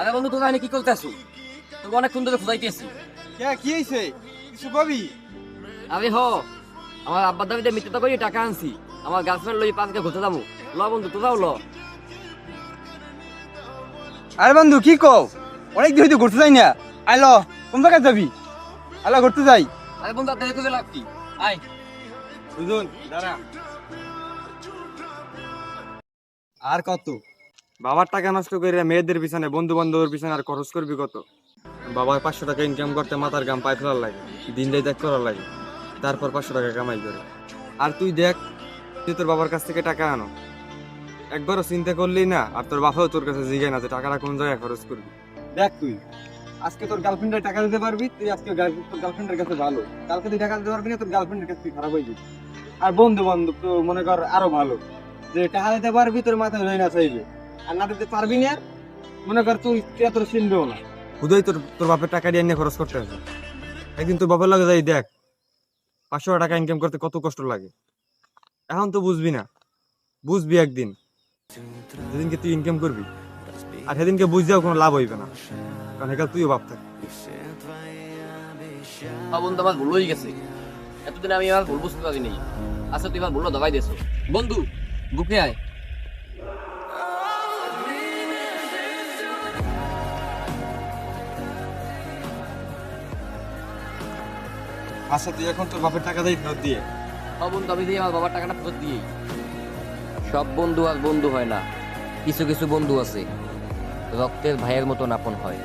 আরে বন্ধু তোরা এখানে কি করতেছো? তোকে অনেকক্ষণ ধরে খুঁজাইতেছি। কি হয়েছে? কিছু কবি? আরে আমার আব্বার দাবিতে মিথ্যা করে টাকা আনছি। আমার গার্লফ্রেন্ড লই পাঁচকে ঘুরতে যাবো। ল বন্ধু তোরাও ল। আরে বন্ধু কি কও? অনেক দিন হইতে ঘুরতে যাই না। আইলো কোন জায়গায় যাবি? আলো ঘুরতে যাই। আরে বন্ধু আর দেরি করে লাভ কি? আয় বুঝুন দাঁড়া। আর কত? বাবার টাকা নষ্ট করে মেয়েদের পিছনে বন্ধু বান্ধবের পিছনে আর খরচ করবি কত? বাবার 500 টাকা ইনকাম করতে মাথার গাম পায়ে ফেলার লাগে, দিনটাই ত্যাগ করার লাগে, তারপর 500 টাকা কামাই করে। আর তুই দেখ, তুই তোর বাবার কাছ থেকে টাকা আনো, একবারও চিন্তা করলি না, আর তোর বাবাও তোর কাছে জিগায় না যে টাকাটা কোন জায়গায় খরচ করবি। দেখ তুই আজকে তোর গার্লফ্রেন্ডের টাকা দিতে পারবি, তুই আজকে তোর গার্লফ্রেন্ডের কাছে ভালো, কালকে তুই টাকা দিতে পারবি না, তোর গার্লফ্রেন্ডের কাছে তুই খারাপ হয়ে যাবি। আর বন্ধু বান্ধব তো মনে কর আরো ভালো, যে টাকা দিতে পারবি তোর মাথায় ধরে না চাইবে, আর না দিতে পারবি না মনে কর তুই তোর চিনবেও না। হুদয় তোর তোর বাপের টাকা দিয়ে নিয়ে খরচ করতে হবে। একদিন তোর বাপের লাগে যাই দেখ 500 টাকা ইনকাম করতে কত কষ্ট লাগে। এখন তো বুঝবি না, বুঝবি একদিন, যেদিনকে তুই ইনকাম করবি, আর সেদিনকে বুঝতেও কোনো লাভ হইবে না, কারণ এখানে তুইও বাপ থাক। বন্ধু আমার ভুল হয়ে গেছে। এতদিন আমি আমার ভুল বুঝতে পারিনি। আচ্ছা তুই আমার ভুলটা দবাই দিয়েছো। বন্ধু বুকে আয়। আচ্ছা তুই এখন তোর বাপের টাকা দিয়ে ফেরত দিয়ে। বন্ধু আমি দিয়ে আমার বাবার টাকাটা ফেরত দিয়েই। সব বন্ধু আর বন্ধু হয় না, কিছু কিছু বন্ধু আছে রক্তের ভাইয়ের মতন আপন হয়।